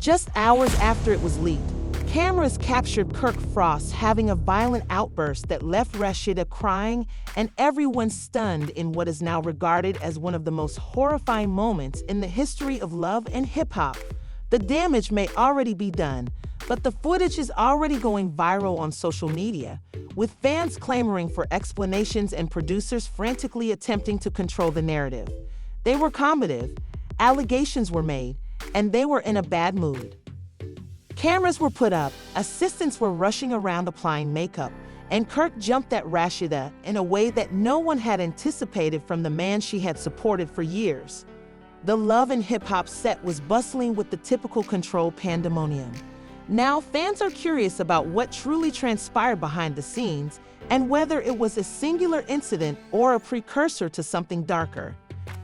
Just hours after it was leaked, cameras captured Kirk Frost having a violent outburst that left Rashida crying and everyone stunned in what is now regarded as one of the most horrifying moments in the history of love and hip-hop. The damage may already be done, but the footage is already going viral on social media, with fans clamoring for explanations and producers frantically attempting to control the narrative. They were combative, allegations were made, and they were in a bad mood. Cameras were put up, assistants were rushing around applying makeup, and Kirk jumped at Rashida in a way that no one had anticipated from the man she had supported for years. The Love and Hip Hop set was bustling with the typical controlled pandemonium. Now, fans are curious about what truly transpired behind the scenes and whether it was a singular incident or a precursor to something darker.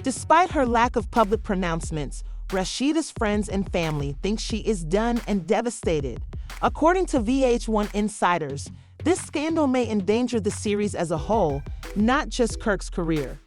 Despite her lack of public pronouncements, Rashida's friends and family think she is done and devastated. According to VH1 insiders, this scandal may endanger the series as a whole, not just Kirk's career.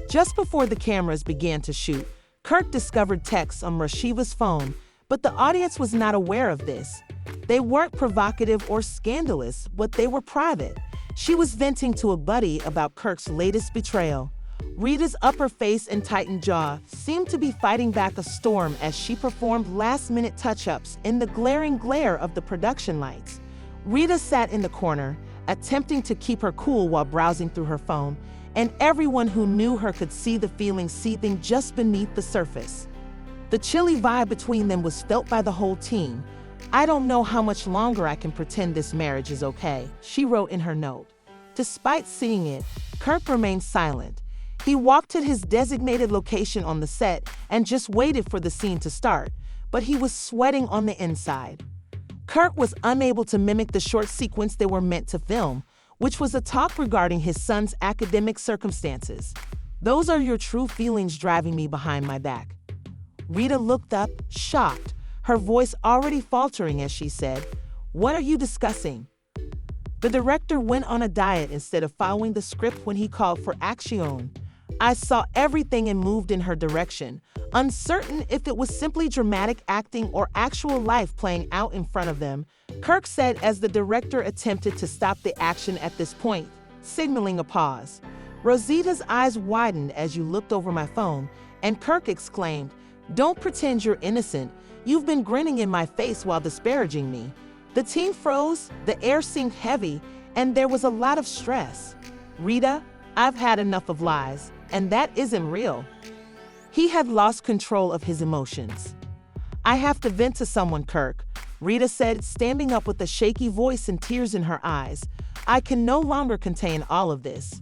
Just before the cameras began to shoot, Kirk discovered texts on Rashida's phone, but the audience was not aware of this. They weren't provocative or scandalous, but they were private. She was venting to a buddy about Kirk's latest betrayal. Rita's upper face and tightened jaw seemed to be fighting back a storm as she performed last-minute touch-ups in the glaring glare of the production lights. Rita sat in the corner, attempting to keep her cool while browsing through her phone, and everyone who knew her could see the feelings seething just beneath the surface. The chilly vibe between them was felt by the whole team. "I don't know how much longer I can pretend this marriage is okay," she wrote in her note. Despite seeing it, Kirk remained silent. He walked to his designated location on the set and just waited for the scene to start, but he was sweating on the inside. Kirk was unable to mimic the short sequence they were meant to film, which was a talk regarding his son's academic circumstances. "Those are your true feelings driving me behind my back." Rita looked up, shocked, her voice already faltering as she said, "What are you discussing?" The director went on a diet instead of following the script when he called for action. "I saw everything and moved in her direction, uncertain if it was simply dramatic acting or actual life playing out in front of them," Kirk said as the director attempted to stop the action at this point, signaling a pause. "Rosita's eyes widened as you looked over my phone, and Kirk exclaimed, 'Don't pretend you're innocent. You've been grinning in my face while disparaging me.' The team froze, the air seemed heavy, and there was a lot of stress. "Rita, I've had enough of lies, and that isn't real." He had lost control of his emotions. "I have to vent to someone, Kirk," Rita said, standing up with a shaky voice and tears in her eyes. "I can no longer contain all of this."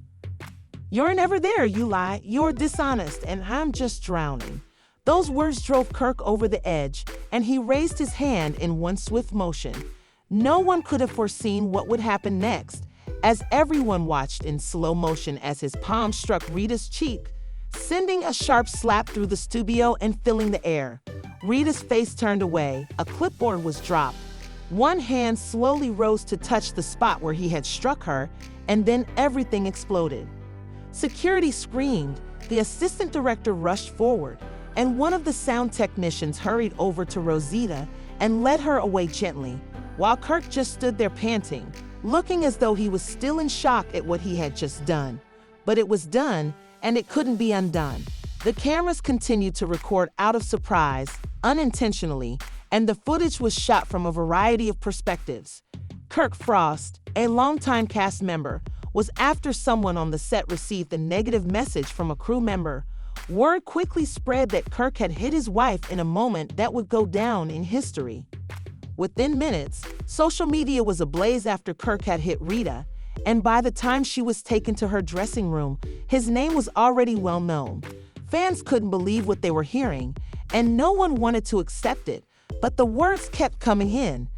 "You're never there, you lie. You're dishonest, and I'm just drowning." Those words drove Kirk over the edge, and he raised his hand in one swift motion. No one could have foreseen what would happen next, as everyone watched in slow motion as his palm struck Rita's cheek, sending a sharp slap through the studio and filling the air. Rita's face turned away, a clipboard was dropped. One hand slowly rose to touch the spot where he had struck her, and then everything exploded. Security screamed, the assistant director rushed forward, and one of the sound technicians hurried over to Rosita and led her away gently, while Kirk just stood there panting, looking as though he was still in shock at what he had just done. But it was done, and it couldn't be undone. The cameras continued to record out of surprise, unintentionally, and the footage was shot from a variety of perspectives. Kirk Frost, a longtime cast member, was after someone on the set received a negative message from a crew member. Word quickly spread that Kirk had hit his wife in a moment that would go down in history. Within minutes, social media was ablaze after Kirk had hit Rita, and by the time she was taken to her dressing room, his name was already well known. Fans couldn't believe what they were hearing, and no one wanted to accept it, but the words kept coming in.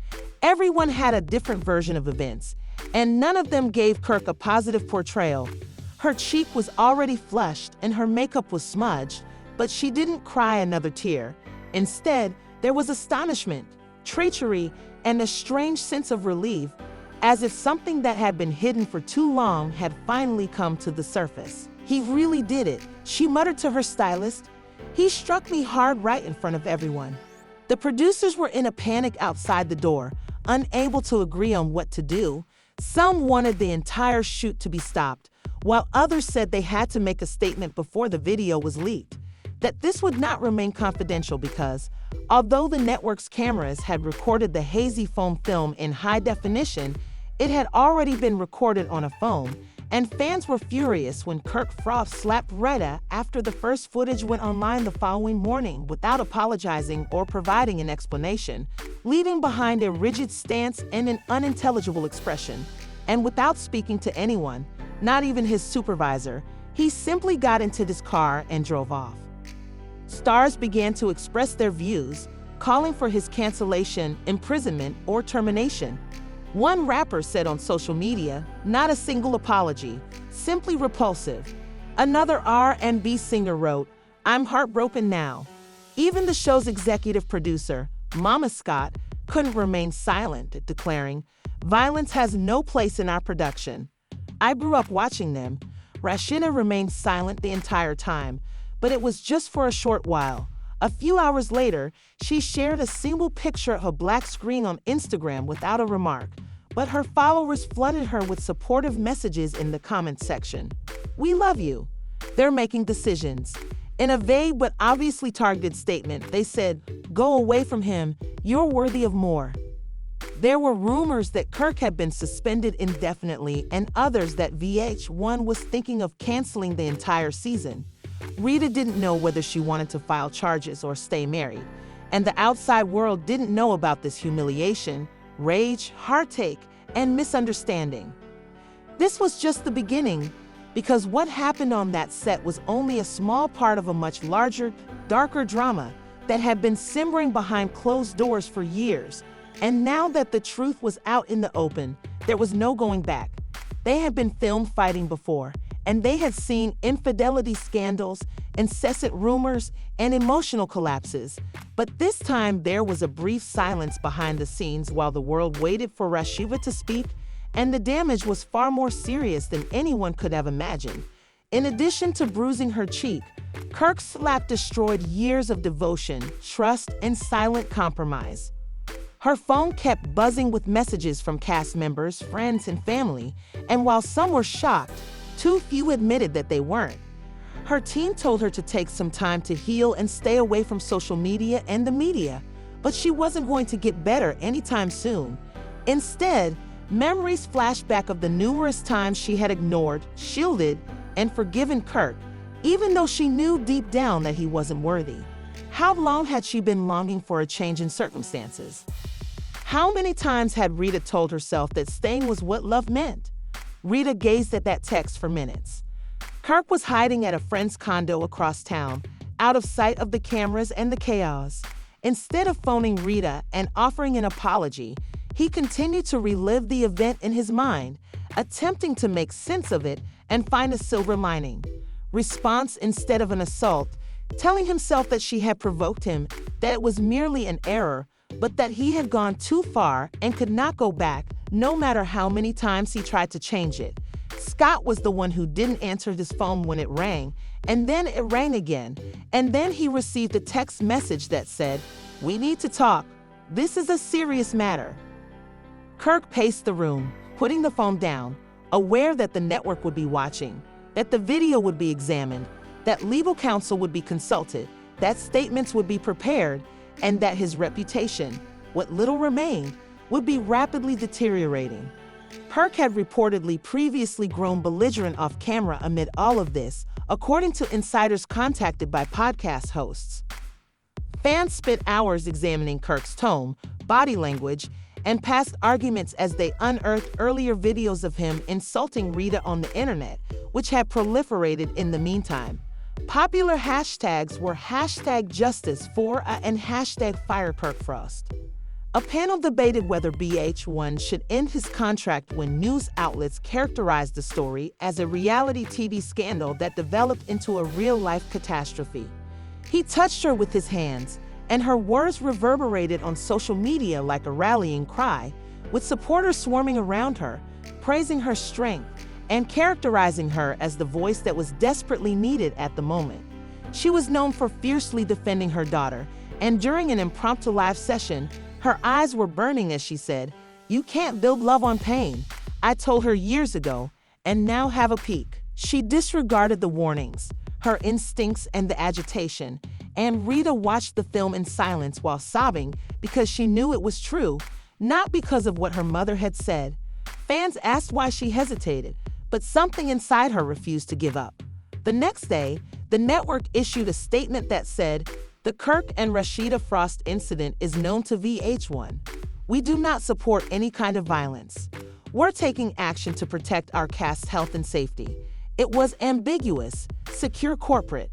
Everyone had a different version of events, and none of them gave Kirk a positive portrayal. Her cheek was already flushed and her makeup was smudged, but she didn't cry another tear. Instead, there was astonishment, treachery, and a strange sense of relief, as if something that had been hidden for too long had finally come to the surface. "He really did it," she muttered to her stylist. "He struck me hard right in front of everyone." The producers were in a panic outside the door, unable to agree on what to do. Some wanted the entire shoot to be stopped, while others said they had to make a statement before the video was leaked, that this would not remain confidential because, although the network's cameras had recorded the hazy foam film in high definition, it had already been recorded on a phone, and fans were furious when Kirk Frost slapped Rashida after the first footage went online the following morning without apologizing or providing an explanation, leaving behind a rigid stance and an unintelligible expression. And without speaking to anyone, not even his supervisor, he simply got into his car and drove off. Stars began to express their views, calling for his cancellation, imprisonment, or termination. One rapper said on social media, "Not a single apology, simply repulsive." Another R&B singer wrote, "I'm heartbroken now." Even the show's executive producer, Mama Scott, couldn't remain silent, declaring, "Violence has no place in our production. I grew up watching them." Rashida remained silent the entire time, but it was just for a short while. A few hours later, she shared a single picture of a black screen on Instagram without a remark, but her followers flooded her with supportive messages in the comments section. "We love you. They're making decisions." In a vague but obviously targeted statement, they said, "Go away from him. You're worthy of more." There were rumors that Kirk had been suspended indefinitely and others that VH1 was thinking of canceling the entire season. Rita didn't know whether she wanted to file charges or stay married, and the outside world didn't know about this humiliation, rage, heartache, and misunderstanding. This was just the beginning, because what happened on that set was only a small part of a much larger, darker drama that had been simmering behind closed doors for years. And now that the truth was out in the open, there was no going back. They had been filmed fighting before, and they had seen infidelity scandals, incessant rumors, and emotional collapses. But this time there was a brief silence behind the scenes while the world waited for Rasheeda to speak, and the damage was far more serious than anyone could have imagined. In addition to bruising her cheek, Kirk's slap destroyed years of devotion, trust, and silent compromise. Her phone kept buzzing with messages from cast members, friends, and family, and while some were shocked, too few admitted that they weren't. Her team told her to take some time to heal and stay away from social media and the media, but she wasn't going to get better anytime soon. Instead, memories flashed back of the numerous times she had ignored, shielded, and forgiven Kirk, even though she knew deep down that he wasn't worthy. How long had she been longing for a change in circumstances? How many times had Rita told herself that staying was what love meant? Rita gazed at that text for minutes. Kirk was hiding at a friend's condo across town, out of sight of the cameras and the chaos. Instead of phoning Rita and offering an apology, he continued to relive the event in his mind, attempting to make sense of it and find a silver lining. Response instead of an assault, telling himself that she had provoked him, that it was merely an error, but that he had gone too far and could not go back, no matter how many times he tried to change it. Scott was the one who didn't answer his phone when it rang, and then it rang again, and then he received a text message that said, "We need to talk. This is a serious matter." Kirk paced the room, putting the phone down, aware that the network would be watching, that the video would be examined, that legal counsel would be consulted, that statements would be prepared, and that his reputation, what little remained, would be rapidly deteriorating. Kirk had reportedly previously grown belligerent off camera amid all of this, according to insiders contacted by podcast hosts. Fans spent hours examining Kirk's tone, body language, and past arguments as they unearthed earlier videos of him insulting Rita on the internet, which had proliferated in the meantime. Popular hashtags were #JusticeFor and #FireKirkFrost. A panel debated whether VH1 should end his contract when news outlets characterized the story as a reality TV scandal that developed into a real-life catastrophe. He touched her with his hands, and her words reverberated on social media like a rallying cry, with supporters swarming around her, praising her strength, and characterizing her as the voice that was desperately needed at the moment. She was known for fiercely defending her daughter, And during an impromptu live session, her eyes were burning as she said, "You can't build love on pain. I told her years ago, and now have a peek." She disregarded the warnings, her instincts, and the agitation, and Rita watched the film in silence while sobbing because she knew it was true, not because of what her mother had said. Fans asked why she hesitated, but something inside her refused to give up. The next day, the network issued a statement that said, "The Kirk and Rasheeda Frost incident is known to VH1. We do not support any kind of violence. We're taking action to protect our cast's health and safety." It was ambiguous, secure corporate.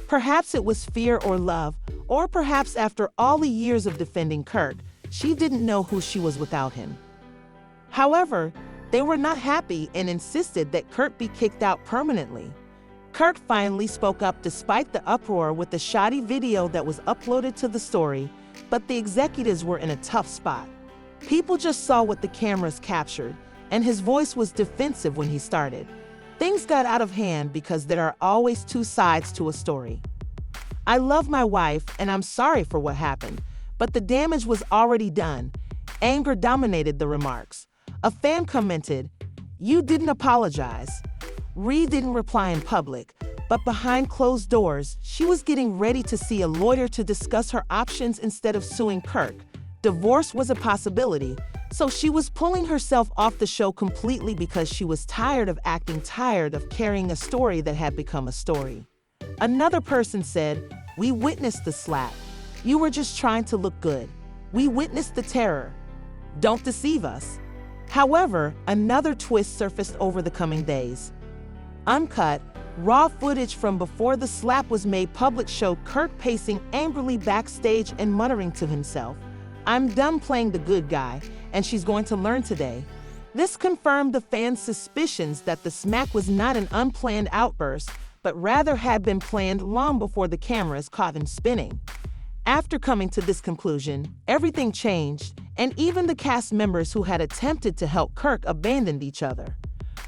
Perhaps it was fear or love, or perhaps after all the years of defending Kirk, she didn't know who she was without him. However, they were not happy and insisted that Kirk be kicked out permanently. Kirk finally spoke up despite the uproar with the shoddy video that was uploaded to the story, but the executives were in a tough spot. People just saw what the cameras captured, and his voice was defensive when he started. Things got out of hand because there are always two sides to a story. "I love my wife and I'm sorry for what happened, but the damage was already done." Anger dominated the remarks. A fan commented, "You didn't apologize." Ree didn't reply in public, but behind closed doors, she was getting ready to see a lawyer to discuss her options instead of suing Kirk. Divorce was a possibility, so she was pulling herself off the show completely because she was tired of carrying a story that had become a story. Another person said, "We witnessed the slap. You were just trying to look good. We witnessed the terror. Don't deceive us." However, another twist surfaced over the coming days. Uncut, raw footage from before the slap was made public showed Kirk pacing angrily backstage and muttering to himself, "I'm done playing the good guy, and she's going to learn today." This confirmed the fans' suspicions that the smack was not an unplanned outburst, but rather had been planned long before the cameras caught him spinning. After coming to this conclusion, everything changed, and even the cast members who had attempted to help Kirk abandoned each other.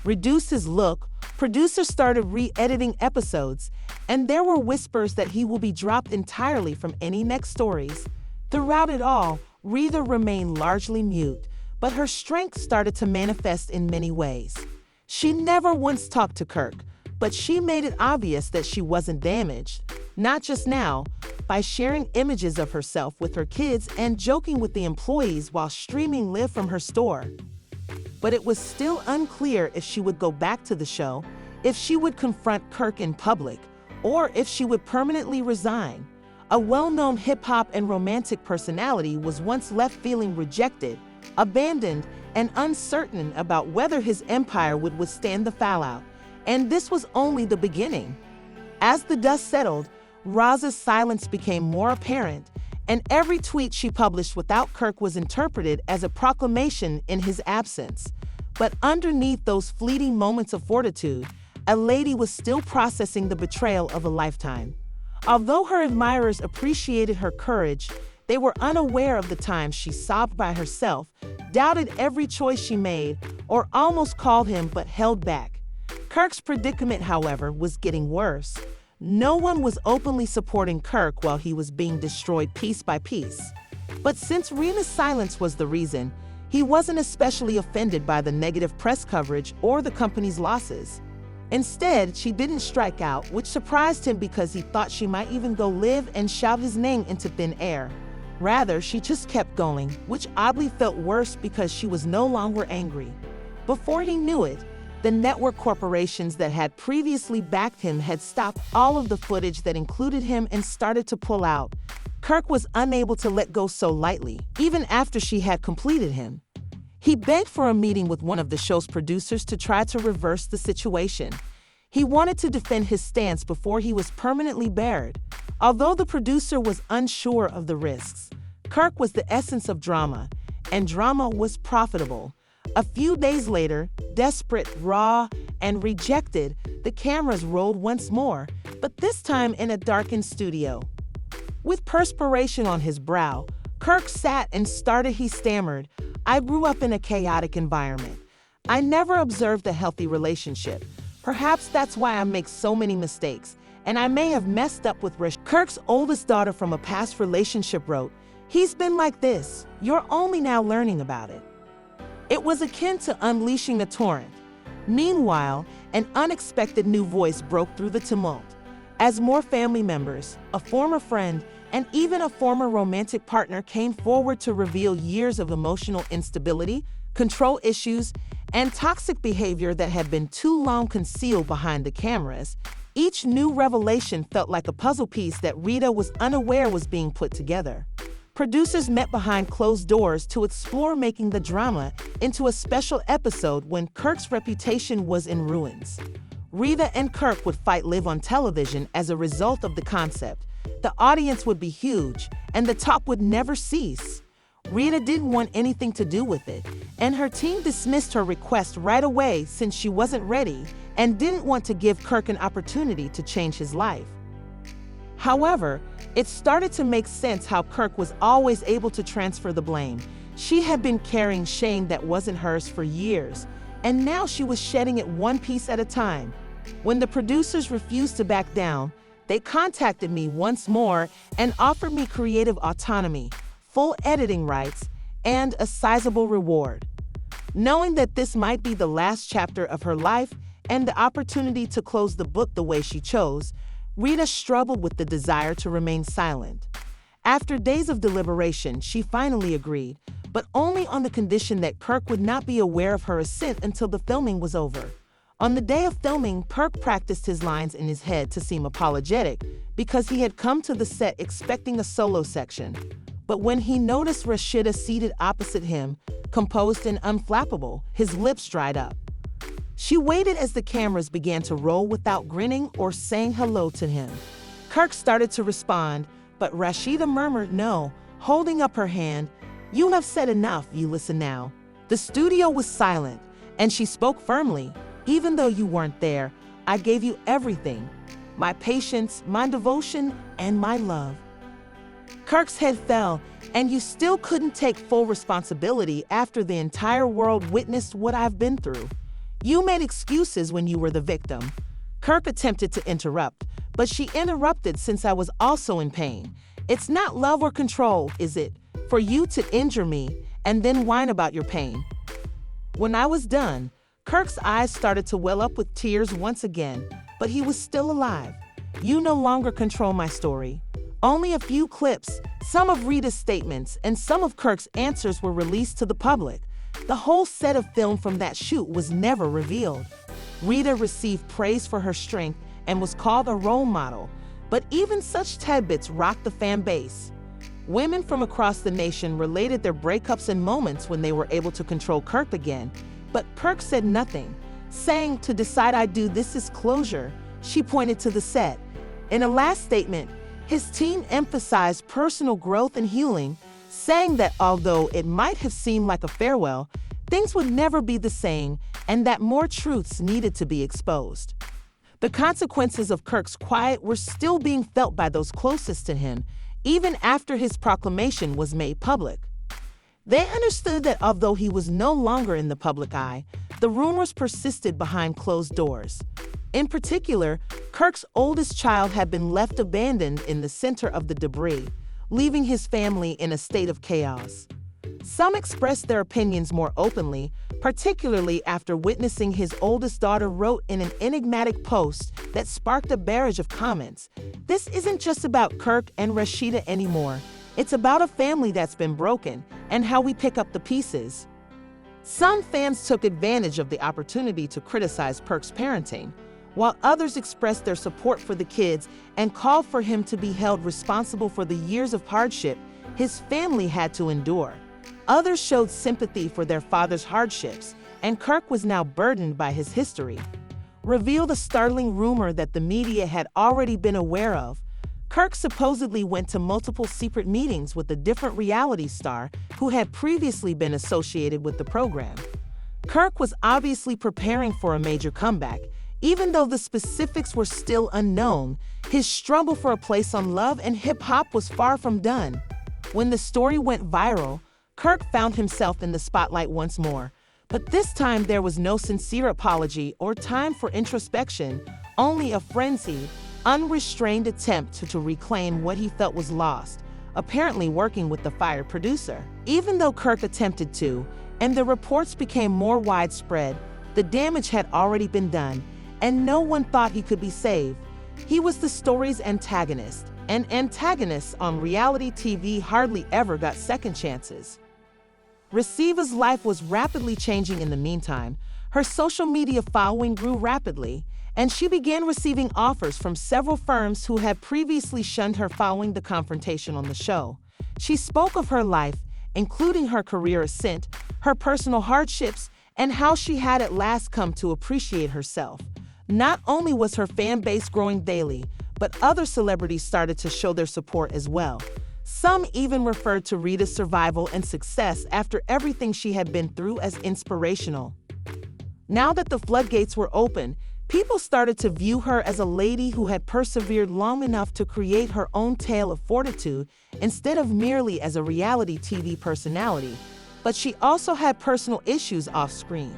Reduced his look, producers started re-editing episodes, and there were whispers that he will be dropped entirely from any next stories. Throughout it all, Rita remained largely mute, but her strength started to manifest in many ways. She never once talked to Kirk, but she made it obvious that she wasn't damaged, not just now, by sharing images of herself with her kids and joking with the employees while streaming live from her store. But it was still unclear if she would go back to the show, if she would confront Kirk in public, or if she would permanently resign. A well-known hip-hop and romantic personality was once left feeling rejected, abandoned, and uncertain about whether his empire would withstand the fallout. And this was only the beginning. As the dust settled, Roz's silence became more apparent, and every tweet she published without Kirk was interpreted as a proclamation in his absence. But underneath those fleeting moments of fortitude, a lady was still processing the betrayal of a lifetime. Although her admirers appreciated her courage, they were unaware of the times she sobbed by herself, doubted every choice she made, or almost called him but held back. Kirk's predicament, however, was getting worse. No one was openly supporting Kirk while he was being destroyed piece by piece. But since Rita's silence was the reason, he wasn't especially offended by the negative press coverage or the company's losses. Instead, she didn't strike out, which surprised him because he thought she might even go live and shout his name into thin air. Rather, she just kept going, which oddly felt worse because she was no longer angry. Before he knew it, the network corporations that had previously backed him had stopped all of the footage that included him and started to pull out. Kirk was unable to let go so lightly, even after she had completed him. He begged for a meeting with one of the show's producers to try to reverse the situation. He wanted to defend his stance before he was permanently buried. Although the producer was unsure of the risks, Kirk was the essence of drama, and drama was profitable. A few days later, desperate, raw, and rejected, the cameras rolled once more, but this time in a darkened studio. With perspiration on his brow, Kirk sat and started. He stammered, "I grew up in a chaotic environment. I never observed a healthy relationship. Perhaps that's why I make so many mistakes, and I may have messed up with Rashida. Kirk's oldest daughter from a past relationship wrote, "He's been like this. You're only now learning about it." It was akin to unleashing a torrent. Meanwhile, an unexpected new voice broke through the tumult. As more family members, a former friend, and even a former romantic partner came forward to reveal years of emotional instability, control issues, and toxic behavior that had been too long concealed behind the cameras, each new revelation felt like a puzzle piece that Rita was unaware was being put together. Producers met behind closed doors to explore making the drama into a special episode when Kirk's reputation was in ruins. Rita and Kirk would fight live on television as a result of the concept. The audience would be huge, and the talk would never cease. Rita didn't want anything to do with it, and her team dismissed her request right away since she wasn't ready and didn't want to give Kirk an opportunity to change his life. However, it started to make sense how Kirk was always able to transfer the blame. She had been carrying shame that wasn't hers for years, and now she was shedding it one piece at a time. When the producers refused to back down, they contacted me once more and offered me creative autonomy, full editing rights, and a sizable reward. Knowing that this might be the last chapter of her life and the opportunity to close the book the way she chose, Rita struggled with the desire to remain silent. After days of deliberation, she finally agreed, but only on the condition that Kirk would not be aware of her assent until the filming was over. On the day of filming, Kirk practiced his lines in his head to seem apologetic because he had come to the set expecting a solo section. But when he noticed Rashida seated opposite him, composed and unflappable, his lips dried up. She waited as the cameras began to roll without grinning or saying hello to him. Kirk started to respond, but Rashida murmured no, holding up her hand. "You have said enough, you listen now." The studio was silent, and she spoke firmly. "Even though you weren't there, I gave you everything. My patience, my devotion, and my love." Kirk's head fell, and you still couldn't take full responsibility after the entire world witnessed what I've been through. You made excuses when you were the victim. Kirk attempted to interrupt, but she interrupted since I was also in pain. It's not love or control, is it, for you to injure me and then whine about your pain? When I was done, Kirk's eyes started to well up with tears once again, but he was still alive. You no longer control my story. Only a few clips, some of Rita's statements, and some of Kirk's answers were released to the public. The whole set of film from that shoot was never revealed. Rita received praise for her strength and was called a role model, but even such tidbits rocked the fan base. Women from across the nation related their breakups and moments when they were able to control Kirk again, but Kirk said nothing, saying, "To decide I do this is closure." She pointed to the set. In a last statement, his team emphasized personal growth and healing, saying that although it might have seemed like a farewell, things would never be the same and that more truths needed to be exposed. The consequences of Kirk's quiet were still being felt by those closest to him, even after his proclamation was made public. They understood that although he was no longer in the public eye, the rumors persisted behind closed doors. In particular, Kirk's oldest child had been left abandoned in the center of the debris, leaving his family in a state of chaos. Some expressed their opinions more openly, particularly after witnessing his oldest daughter wrote in an enigmatic post that sparked a barrage of comments. "This isn't just about Kirk and Rashida anymore. It's about a family that's been broken and how we pick up the pieces." Some fans took advantage of the opportunity to criticize Kirk's parenting, while others expressed their support for the kids and called for him to be held responsible for the years of hardship his family had to endure. Others showed sympathy for their father's hardships, and Kirk was now burdened by his history. Revealed a startling rumor that the media had already been aware of. Kirk supposedly went to multiple secret meetings with a different reality star who had previously been associated with the program. Kirk was obviously preparing for a major comeback. Even though the specifics were still unknown, his struggle for a place on Love and Hip Hop was far from done. When the story went viral, Kirk found himself in the spotlight once more, but this time there was no sincere apology or time for introspection, only a frenzied, unrestrained attempt to reclaim what he felt was lost, apparently working with the fired producer. Even though Kirk attempted to, and the reports became more widespread, the damage had already been done, and no one thought he could be saved. He was the story's antagonist, and antagonists on reality TV hardly ever got second chances. Rasheeda's life was rapidly changing in the meantime. Her social media following grew rapidly, and she began receiving offers from several firms who had previously shunned her following the confrontation on the show. She spoke of her life, including her career ascent, her personal hardships, and how she had at last come to appreciate herself. Not only was her fan base growing daily, but other celebrities started to show their support as well. Some even referred to Rita's survival and success after everything she had been through as inspirational. Now that the floodgates were open, people started to view her as a lady who had persevered long enough to create her own tale of fortitude instead of merely as a reality TV personality. But she also had personal issues off-screen.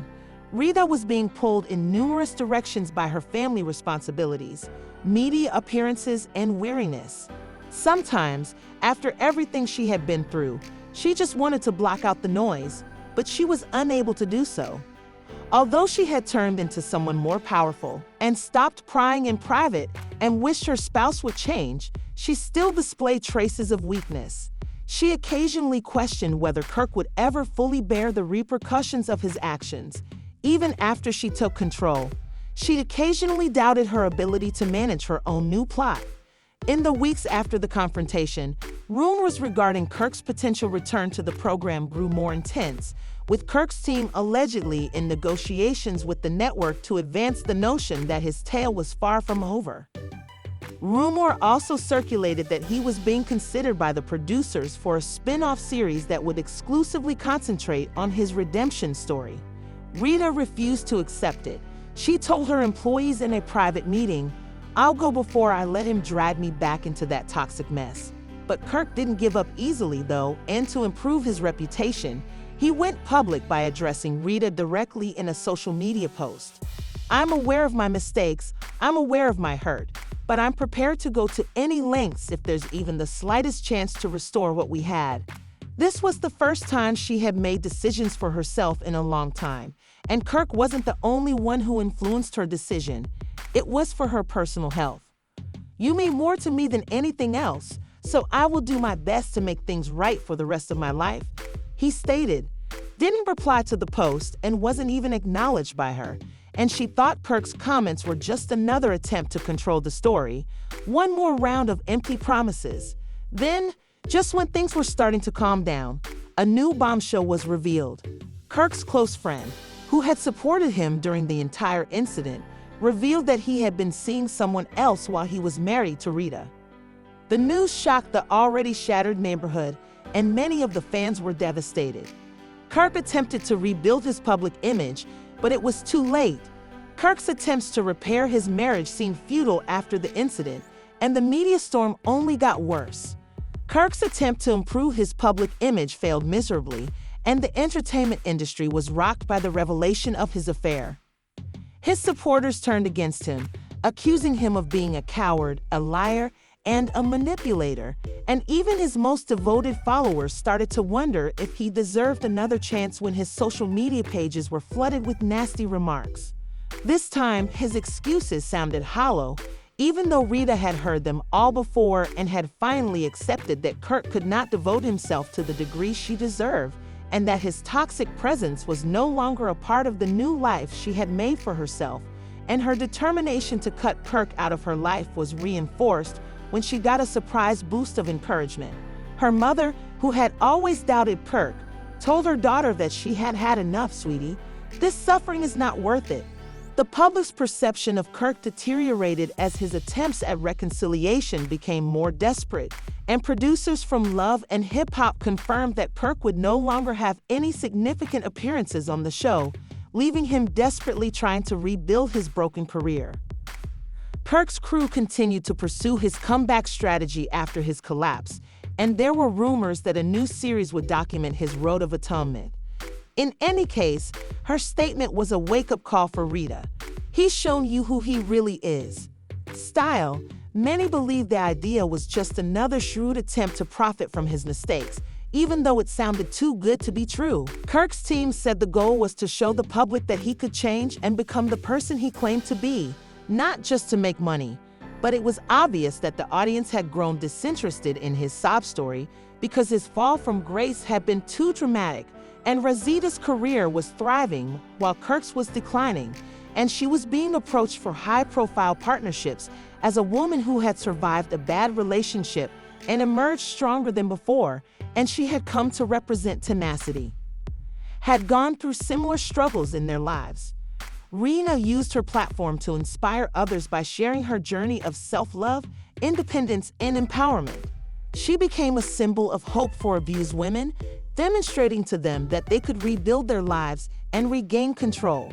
Rita was being pulled in numerous directions by her family responsibilities, media appearances, and weariness. Sometimes, after everything she had been through, she just wanted to block out the noise, but she was unable to do so. Although she had turned into someone more powerful and stopped prying in private and wished her spouse would change, she still displayed traces of weakness. She occasionally questioned whether Kirk would ever fully bear the repercussions of his actions. Even after she took control, she occasionally doubted her ability to manage her own new plot. In the weeks after the confrontation, rumors regarding Kirk's potential return to the program grew more intense, with Kirk's team allegedly in negotiations with the network to advance the notion that his tale was far from over. Rumor also circulated that he was being considered by the producers for a spin-off series that would exclusively concentrate on his redemption story. Rita refused to accept it. She told her employees in a private meeting, "I'll go before I let him drag me back into that toxic mess." But Kirk didn't give up easily, though, and to improve his reputation, he went public by addressing Rita directly in a social media post. "I'm aware of my mistakes, I'm aware of my hurt, but I'm prepared to go to any lengths if there's even the slightest chance to restore what we had." This was the first time she had made decisions for herself in a long time, and Kirk wasn't the only one who influenced her decision. It was for her personal health. "You mean more to me than anything else, so I will do my best to make things right for the rest of my life," he stated. Didn't reply to the post and wasn't even acknowledged by her, and she thought Kirk's comments were just another attempt to control the story, one more round of empty promises. Then, just when things were starting to calm down, a new bombshell was revealed. Kirk's close friend, who had supported him during the entire incident, revealed that he had been seeing someone else while he was married to Rita. The news shocked the already shattered neighborhood, and many of the fans were devastated. Kirk attempted to rebuild his public image, but it was too late. Kirk's attempts to repair his marriage seemed futile after the incident, and the media storm only got worse. Kirk's attempt to improve his public image failed miserably, and the entertainment industry was rocked by the revelation of his affair. His supporters turned against him, accusing him of being a coward, a liar, and a manipulator, and even his most devoted followers started to wonder if he deserved another chance when his social media pages were flooded with nasty remarks. This time, his excuses sounded hollow, even though Rita had heard them all before and had finally accepted that Kirk could not devote himself to the degree she deserved, and that his toxic presence was no longer a part of the new life she had made for herself, and her determination to cut Kirk out of her life was reinforced when she got a surprise boost of encouragement. Her mother, who had always doubted Kirk, told her daughter that she had had enough, "Sweetie. This suffering is not worth it." The public's perception of Kirk deteriorated as his attempts at reconciliation became more desperate, and producers from Love and Hip Hop confirmed that Kirk would no longer have any significant appearances on the show, leaving him desperately trying to rebuild his broken career. Kirk's crew continued to pursue his comeback strategy after his collapse, and there were rumors that a new series would document his road of atonement. In any case, her statement was a wake-up call for Rita. "He's shown you who he really is. Style, Many believe the idea was just another shrewd attempt to profit from his mistakes, even though it sounded too good to be true. Kirk's team said the goal was to show the public that he could change and become the person he claimed to be, not just to make money. But it was obvious that the audience had grown disinterested in his sob story because his fall from grace had been too dramatic, and Rasheeda's career was thriving while Kirk's was declining, and she was being approached for high-profile partnerships as a woman who had survived a bad relationship and emerged stronger than before, and she had come to represent tenacity. Had gone through similar struggles in their lives. Rashida used her platform to inspire others by sharing her journey of self-love, independence, and empowerment. She became a symbol of hope for abused women, demonstrating to them that they could rebuild their lives and regain control.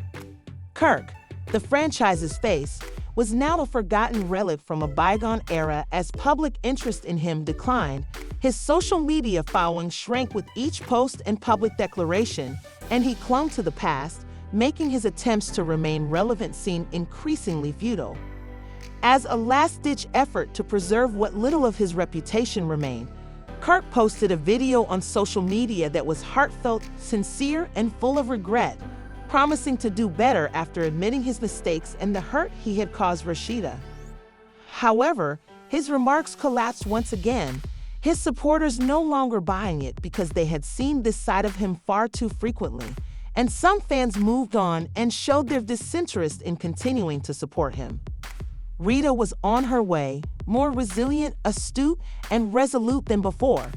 Kirk, the franchise's face, was now a forgotten relic from a bygone era as public interest in him declined. His social media following shrank with each post and public declaration, and he clung to the past, making his attempts to remain relevant seem increasingly futile. As a last-ditch effort to preserve what little of his reputation remained, Kirk posted a video on social media that was heartfelt, sincere, and full of regret, promising to do better after admitting his mistakes and the hurt he had caused Rashida. However, his remarks collapsed once again, his supporters no longer buying it because they had seen this side of him far too frequently, and some fans moved on and showed their disinterest in continuing to support him. Rashida was on her way, more resilient, astute, and resolute than before.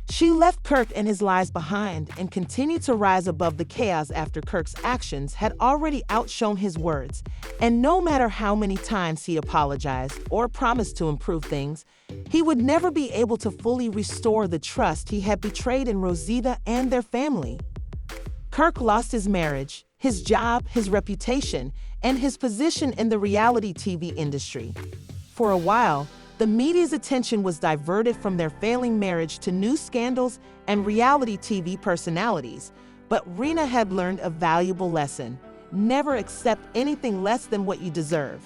She left Kirk and his lies behind and continued to rise above the chaos after Kirk's actions had already outshone his words, and no matter how many times he apologized or promised to improve things, he would never be able to fully restore the trust he had betrayed in Rasheeda and their family. Kirk lost his marriage, his job, his reputation, and his position in the reality TV industry. For a while, the media's attention was diverted from their failing marriage to new scandals and reality TV personalities, but Rashida had learned a valuable lesson: never accept anything less than what you deserve.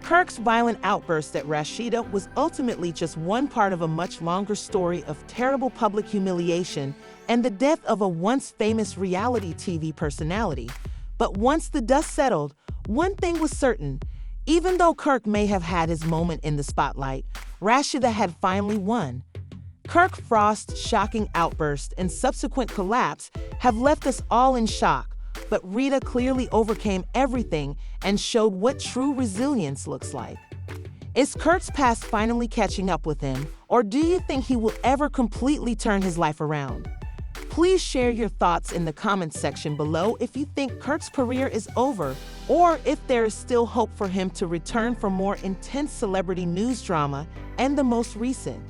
Kirk's violent outburst at Rasheeda was ultimately just one part of a much longer story of terrible public humiliation and the death of a once famous reality TV personality. But once the dust settled, one thing was certain: even though Kirk may have had his moment in the spotlight, Rashida had finally won. Kirk Frost's shocking outburst and subsequent collapse have left us all in shock, but Rashida clearly overcame everything and showed what true resilience looks like. Is Kirk's past finally catching up with him, or do you think he will ever completely turn his life around? Please share your thoughts in the comments section below if you think Kirk's career is over, or if there is still hope for him to return for more intense celebrity news drama and the most recent.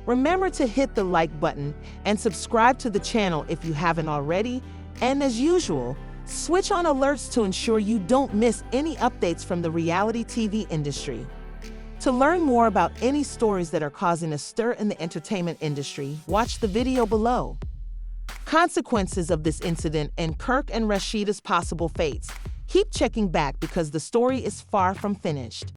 Remember to hit the like button and subscribe to the channel if you haven't already, and as usual, switch on alerts to ensure you don't miss any updates from the reality TV industry. To learn more about any stories that are causing a stir in the entertainment industry, watch the video below. Consequences of this incident and Kirk and Rasheeda's possible fates. Keep checking back because the story is far from finished.